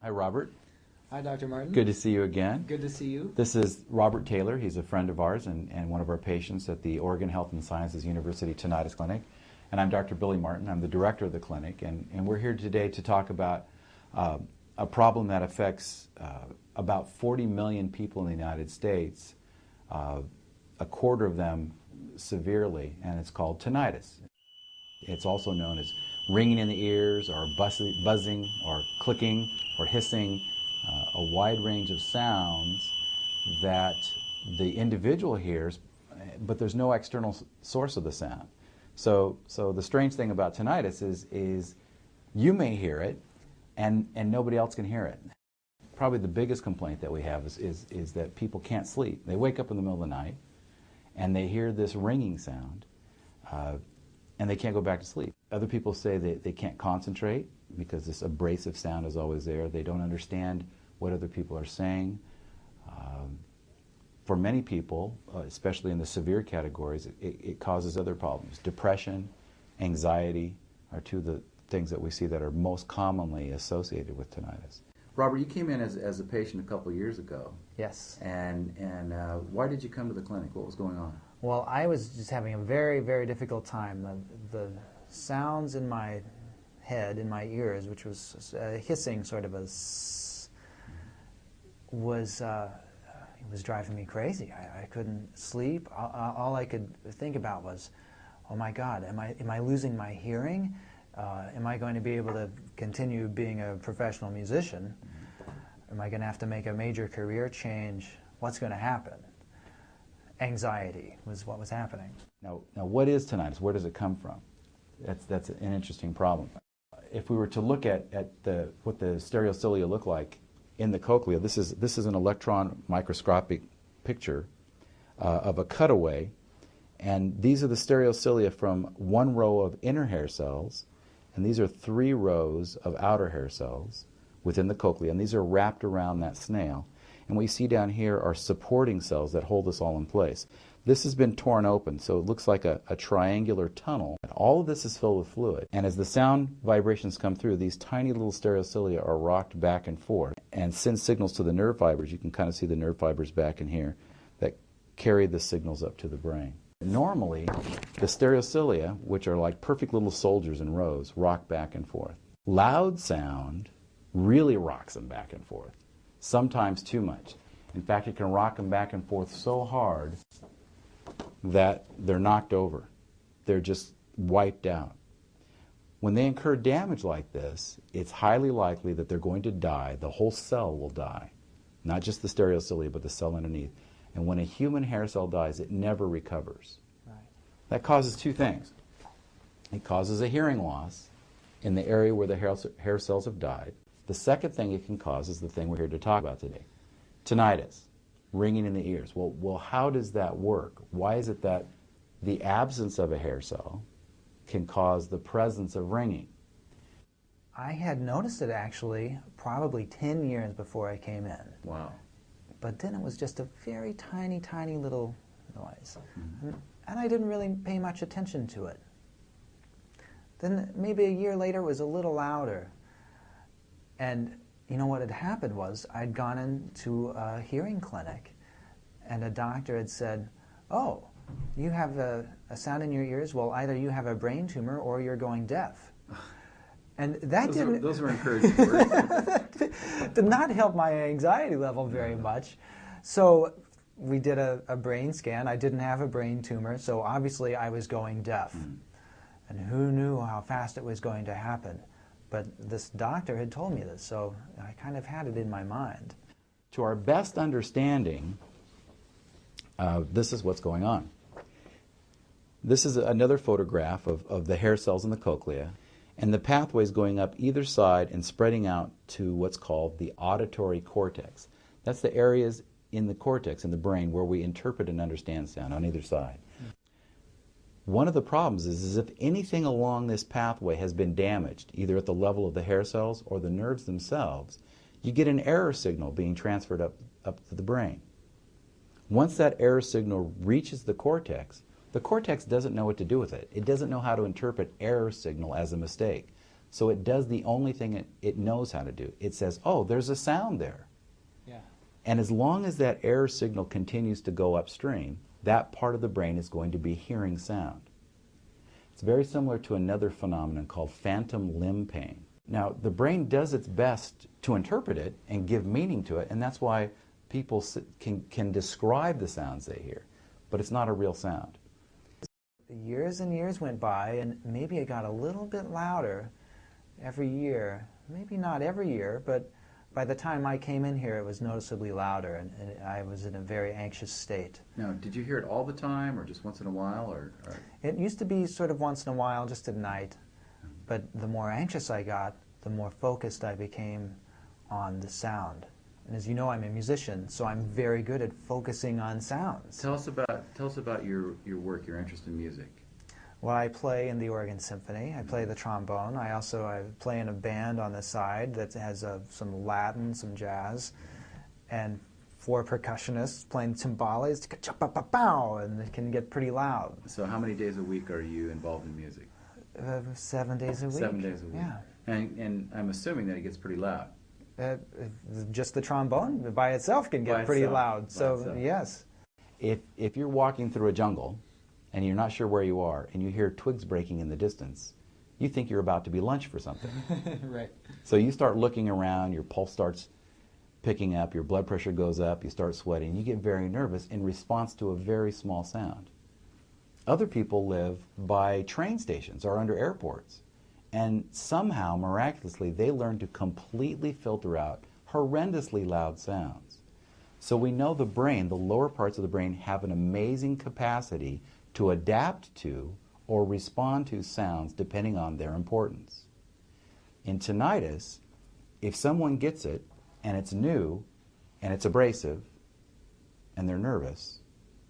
Hi, Robert. Hi, Dr. Martin. Good to see you again. Good to see you. This is Robert Taylor. He's a friend of ours and one of our patients at the Oregon Health and Sciences University Tinnitus Clinic. And I'm Dr. Billy Martin. I'm the director of the clinic. And we're here today to talk about a problem that affects about 40 million people in the United States, a quarter of them severely, and it's called tinnitus. It's also known as ringing in the ears, or buzzing, or clicking, or hissing, a wide range of sounds that the individual hears, but there's no external source of the sound. So the strange thing about tinnitus is you may hear it, and nobody else can hear it. Probably the biggest complaint that we have is that people can't sleep. They wake up in the middle of the night, and they hear this ringing sound, and they can't go back to sleep. Other people say that they can't concentrate because this abrasive sound is always there. They don't understand what other people are saying. For many people, especially in the severe categories, it causes other problems. Depression, anxiety are two of the things that we see that are most commonly associated with tinnitus. Robert, you came in as a patient a couple of years ago. Yes. And why did you come to the clinic? What was going on? Well, I was just having a very, very difficult time. The sounds in my head, in my ears, which was hissing, sort of it was driving me crazy. I couldn't sleep. All I could think about was, oh my God, am I losing my hearing? Am I going to be able to continue being a professional musician? Am I going to have to make a major career change? What's going to happen? Anxiety was what was happening. Now what is tinnitus? Where does it come from? That's an interesting problem. If we were to look at what the stereocilia look like in the cochlea, this is an electron microscopic picture of a cutaway, and these are the stereocilia from one row of inner hair cells, and these are 3 rows of outer hair cells within the cochlea, and these are wrapped around that snail. And what you see down here are supporting cells that hold this all in place. This has been torn open, so it looks like a triangular tunnel. All of this is filled with fluid. And as the sound vibrations come through, these tiny little stereocilia are rocked back and forth and send signals to the nerve fibers. You can kind of see the nerve fibers back in here that carry the signals up to the brain. Normally, the stereocilia, which are like perfect little soldiers in rows, rock back and forth. Loud sound really rocks them back and forth, sometimes too much. In fact, it can rock them back and forth so hard that they're knocked over. They're just wiped out. When they incur damage like this, it's highly likely that they're going to die. The whole cell will die, not just the stereocilia, but the cell underneath. And when a human hair cell dies, it never recovers. Right. That causes 2 things. It causes a hearing loss in the area where the hair cells have died. The second thing it can cause is the thing we're here to talk about today. Tinnitus, ringing in the ears. Well, how does that work? Why is it that the absence of a hair cell can cause the presence of ringing? I had noticed it actually probably 10 years before I came in. Wow. But then it was just a very tiny, tiny little noise. And I didn't really pay much attention to it. Then maybe a year later it was a little louder. And you know what had happened was I'd gone into a hearing clinic, and a doctor had said, oh, you have a sound in your ears? Well, either you have a brain tumor or you're going deaf. And that those are encouraging words. did not help my anxiety level very much. So we did a brain scan. I didn't have a brain tumor, so obviously I was going deaf. And who knew how fast it was going to happen? But this doctor had told me this, so I kind of had it in my mind. To our best understanding, this is what's going on. This is another photograph of the hair cells in the cochlea, and the pathways going up either side and spreading out to what's called the auditory cortex. That's the areas in the cortex, in the brain, where we interpret and understand sound on either side. One of the problems is if anything along this pathway has been damaged, either at the level of the hair cells or the nerves themselves, you get an error signal being transferred up to the brain. Once that error signal reaches the cortex doesn't know what to do with it. It doesn't know how to interpret error signal as a mistake. So it does the only thing it knows how to do. It says, oh, there's a sound there. Yeah. And as long as that error signal continues to go upstream, that part of the brain is going to be hearing sound. It's very similar to another phenomenon called phantom limb pain. Now, the brain does its best to interpret it and give meaning to it, and that's why people can describe the sounds they hear, but it's not a real sound. Years and years went by, and maybe it got a little bit louder every year. Maybe not every year, but by the time I came in here, it was noticeably louder, and I was in a very anxious state. Now, did you hear it all the time, or just once in a while, or? It used to be sort of once in a while, just at night, but the more anxious I got, the more focused I became on the sound. And as you know, I'm a musician, so I'm very good at focusing on sounds. Tell us about your work, your interest in music. Well, I play in the organ symphony. I play the trombone. I play in a band on the side that has some Latin, some jazz, and 4 percussionists playing timbales, and it can get pretty loud. So how many days a week are you involved in music? 7 days a week. 7 days a week. Yeah. And I'm assuming that it gets pretty loud. Just the trombone by itself can get pretty loud. So yes. If you're walking through a jungle and you're not sure where you are and you hear twigs breaking in the distance, you think you're about to be lunch for something. Right. So you start looking around, your pulse starts picking up, your blood pressure goes up, you start sweating, you get very nervous in response to a very small sound. Other people live by train stations or under airports, and somehow, miraculously, they learn to completely filter out horrendously loud sounds. So we know the brain, the lower parts of the brain, have an amazing capacity to adapt to or respond to sounds depending on their importance. In tinnitus, if someone gets it and it's new and it's abrasive and they're nervous,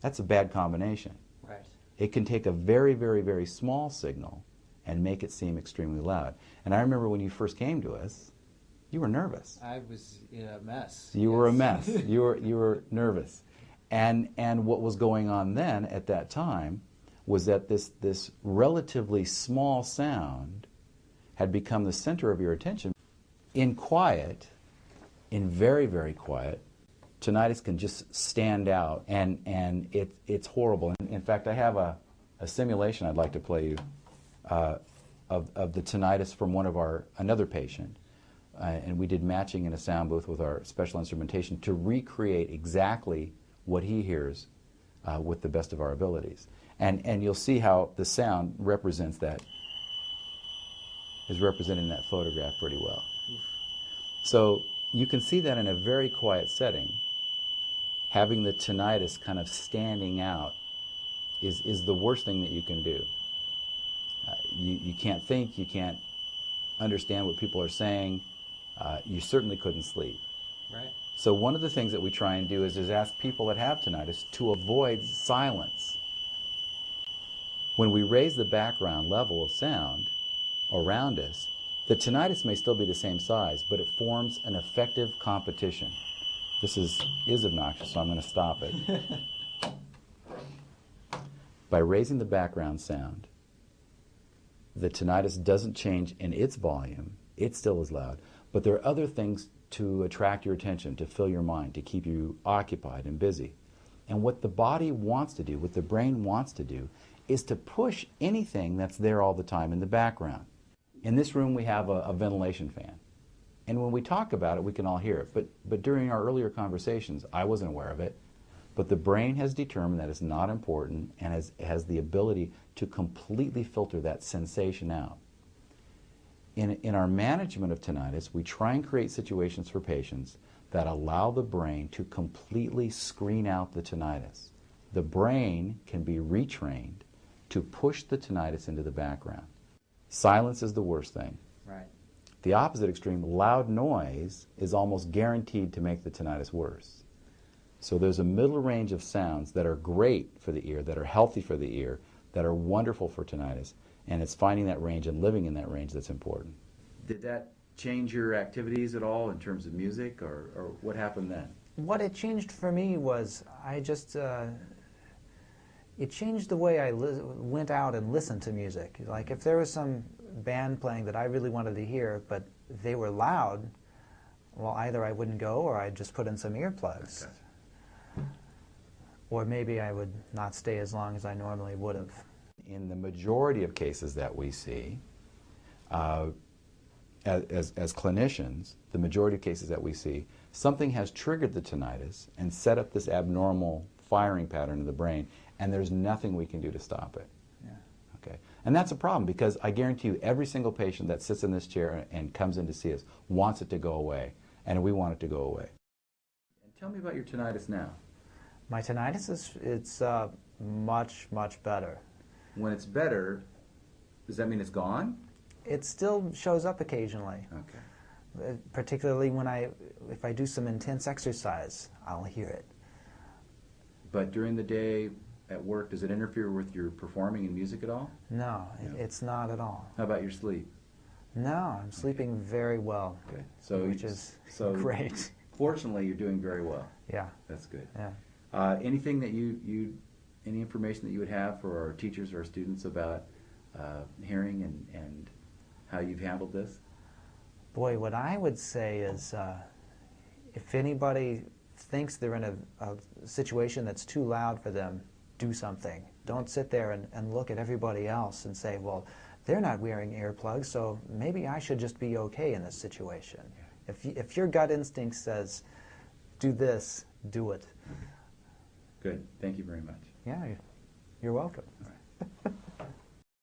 that's a bad combination. Right. It can take a very, very, very small signal and make it seem extremely loud. And I remember when you first came to us, you were nervous. I was in a mess. You were a mess. You were nervous. And what was going on then at that time was that this relatively small sound had become the center of your attention. In quiet, in very, very quiet, tinnitus can just stand out, and it's horrible. In fact, I have a simulation I'd like to play you of the tinnitus from another patient. And we did matching in a sound booth with our special instrumentation to recreate exactly what he hears with the best of our abilities. And you'll see how the sound represents that, is represented in that photograph pretty well. So you can see that in a very quiet setting, having the tinnitus kind of standing out is the worst thing that you can do. You can't think, you can't understand what people are saying, you certainly couldn't sleep. Right. So one of the things that we try and do is ask people that have tinnitus to avoid silence. When we raise the background level of sound around us, the tinnitus may still be the same size, but it forms an effective competition. This is obnoxious, so I'm going to stop it. By raising the background sound, the tinnitus doesn't change in its volume. It still is loud. But there are other things to attract your attention, to fill your mind, to keep you occupied and busy. And what the body wants to do, what the brain wants to do, is to push anything that's there all the time in the background. In this room we have a ventilation fan. And when we talk about it, we can all hear it. But during our earlier conversations, I wasn't aware of it. But the brain has determined that it's not important and has the ability to completely filter that sensation out. In our management of tinnitus, we try and create situations for patients that allow the brain to completely screen out the tinnitus. The brain can be retrained to push the tinnitus into the background. Silence is the worst thing. Right. The opposite extreme, loud noise, is almost guaranteed to make the tinnitus worse. So there's a middle range of sounds that are great for the ear, that are healthy for the ear, that are wonderful for tinnitus, and it's finding that range and living in that range that's important. Did that change your activities at all in terms of music, or what happened then? What it changed for me was it changed the way I went out and listened to music. Like if there was some band playing that I really wanted to hear, but they were loud, well, either I wouldn't go or I'd just put in some earplugs. Okay. Or maybe I would not stay as long as I normally would have. In the majority of cases that we see, as clinicians, the majority of cases that we see, something has triggered the tinnitus and set up this abnormal firing pattern in the brain, and there's nothing we can do to stop it. Yeah. Okay. And that's a problem, because I guarantee you every single patient that sits in this chair and comes in to see us wants it to go away, and we want it to go away. And tell me about your tinnitus now. My tinnitus it's much, much better. When it's better, does that mean it's gone? It still shows up occasionally. Okay. Particularly if I do some intense exercise, I'll hear it. But during the day at work, does it interfere with your performing in music at all? No, it's not at all. How about your sleep? No, I'm sleeping very well, Okay. So which is great. Fortunately, you're doing very well. Yeah. That's good. Yeah. Anything that any information that you would have for our teachers or students about hearing and how you've handled this? Boy, what I would say is if anybody thinks they're in a situation that's too loud for them, do something. Don't sit there and look at everybody else and say, well, they're not wearing earplugs, so maybe I should just be okay in this situation. Yeah. If your gut instinct says, do this, do it. Good. Thank you very much. Yeah, you're welcome. All right.